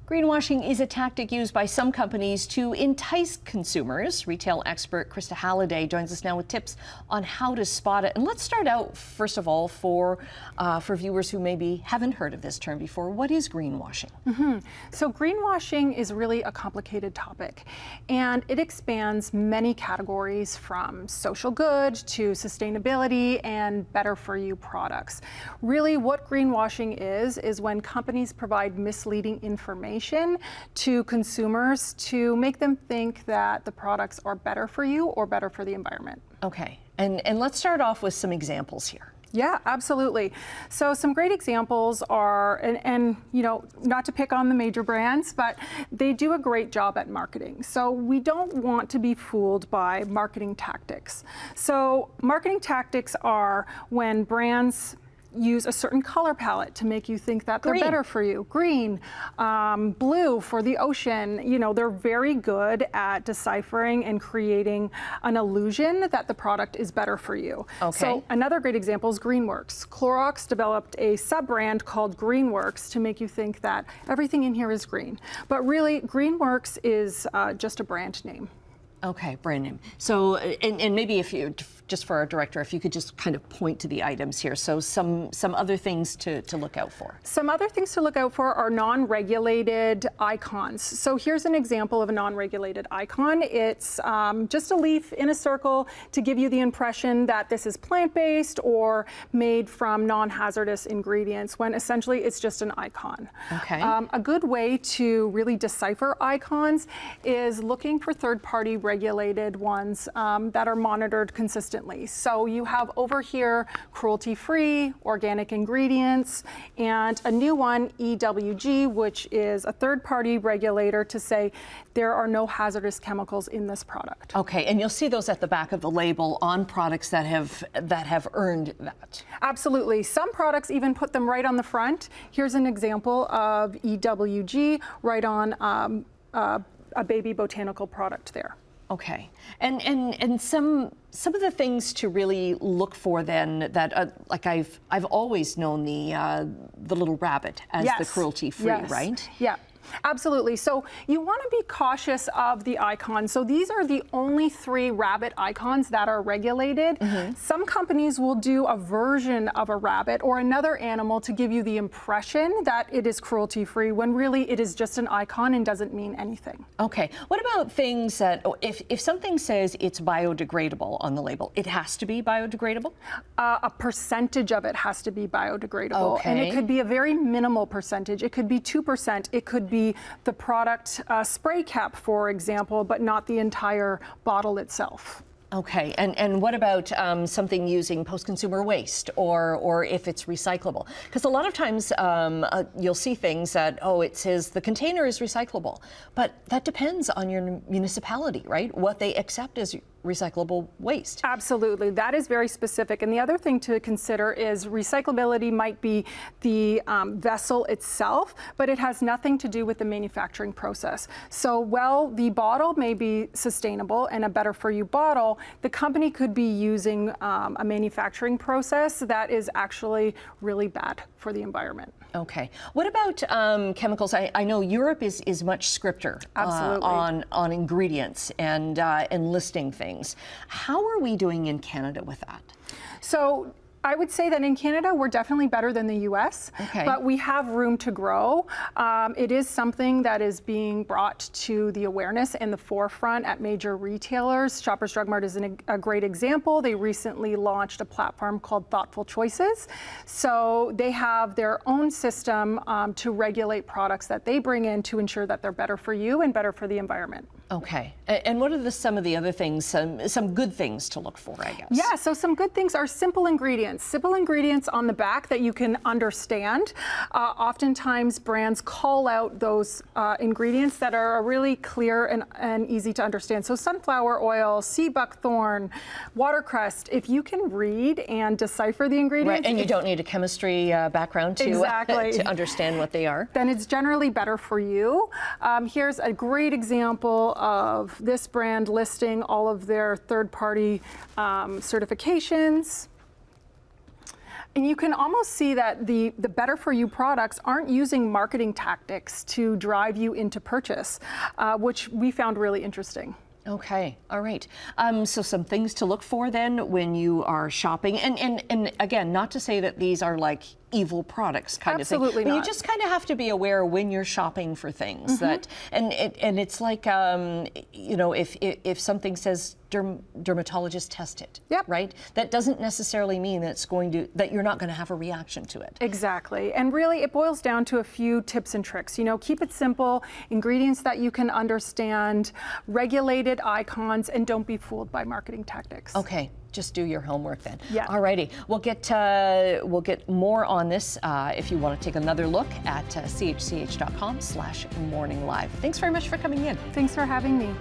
Greenwashing is a tactic used by some companies to entice consumers. Retail expert Krista Halliday joins us now with tips on how to spot it. And let's start out, first of all, for viewers who maybe haven't heard of this term before. What is greenwashing? So greenwashing is really a complicated topic, and it expands many categories from social good to sustainability and better for you products. Really, what greenwashing is when companies provide misleading information to consumers to make them think that the products are better for you or better for the environment. Okay, and let's start off with some examples here. Yeah, absolutely. So some great examples are, and you know, not to pick on the major brands, but they do a great job at marketing. So we don't want to be fooled by marketing tactics. So marketing tactics are when brands use a certain color palette to make you think that they're better for you. Green, blue for the ocean. You know, they're very good at deciphering and creating an illusion that the product is better for you. Okay. So another great example is Greenworks. Clorox developed a sub-brand called Greenworks to make you think that everything in here is green. But really, Greenworks is just a brand name. Okay, brand name. So, and maybe if you, just for our director, if you could just kind of point to the items here. So some other things to look out for. Some other things to look out for are non-regulated icons. So here's an example of a non-regulated icon. It's just a leaf in a circle to give you the impression that this is plant-based or made from non-hazardous ingredients, when essentially it's just an icon. Okay. A good way to really decipher icons is looking for third-party regulated ones that are monitored consistently. So you have over here cruelty-free, organic ingredients, and a new one, EWG, which is a third-party regulator to say there are no hazardous chemicals in this product. Okay, and you'll see those at the back of the label on products that have earned that. Absolutely. Some products even put them right on the front. Here's an example of EWG right on a baby botanical product there. Okay, and some of the things to really look for then that like I've always known the little rabbit as the cruelty-free, right? Yeah. Absolutely. So you want to be cautious of the icons. So these are the only 3 rabbit icons that are regulated. Some companies will do a version of a rabbit or another animal to give you the impression that it is cruelty-free, when really it is just an icon and doesn't mean anything. Okay. What about things that, if something says it's biodegradable on the label, it has to be biodegradable? A percentage of it has to be biodegradable. Okay. And it could be a very minimal percentage. It could be 2%. It could be the product spray cap, for example, but not the entire bottle itself. Okay, and what about something using post-consumer waste, or if it's recyclable? Because a lot of times you'll see things that, oh, it says the container is recyclable, but that depends on your municipality, right? What they accept as recyclable waste. Absolutely, that is very specific. And the other thing to consider is recyclability might be the vessel itself, but it has nothing to do with the manufacturing process. So while the bottle may be sustainable and a better for you bottle, the company could be using a manufacturing process that is actually really bad for the environment. Okay. What about chemicals? I know Europe is much stricter on ingredients and listing things. How are we doing in Canada with that? So I would say that in Canada, we're definitely better than the US, but we have room to grow. It is something that is being brought to the awareness and the forefront at major retailers. Shoppers Drug Mart is a great example. They recently launched a platform called Thoughtful Choices. So they have their own system to regulate products that they bring in to ensure that they're better for you and better for the environment. Okay. And what are some of the other things, some good things to look for, I guess? Yeah, so some good things are simple ingredients. Simple ingredients on the back that you can understand. Oftentimes brands call out those ingredients that are really clear and easy to understand. So sunflower oil, sea buckthorn, watercress. If you can read and decipher the ingredients. Right, and you don't need a chemistry background to, to understand what they are. Then it's generally better for you. Here's a great example of this brand listing all of their third-party certifications. And you can almost see that the better for you products aren't using marketing tactics to drive you into purchase, which we found really interesting. Okay, all right. So some things to look for then when you are shopping, and again, not to say that these are like evil products kind of thing. Absolutely but not. you just kind of have to be aware when you're shopping for things that, and it's like, you know, if something says dermatologist tested, Yep. right? That doesn't necessarily mean that that you're not going to have a reaction to it. Exactly. And really, it boils down to a few tips and tricks. You know, keep it simple, ingredients that you can understand, regulated icons, and don't be fooled by marketing tactics. Okay, just do your homework then. Yeah. Alrighty, we'll get more on this if you want to take another look at chch.com/morninglive. Thanks very much for coming in. Thanks for having me.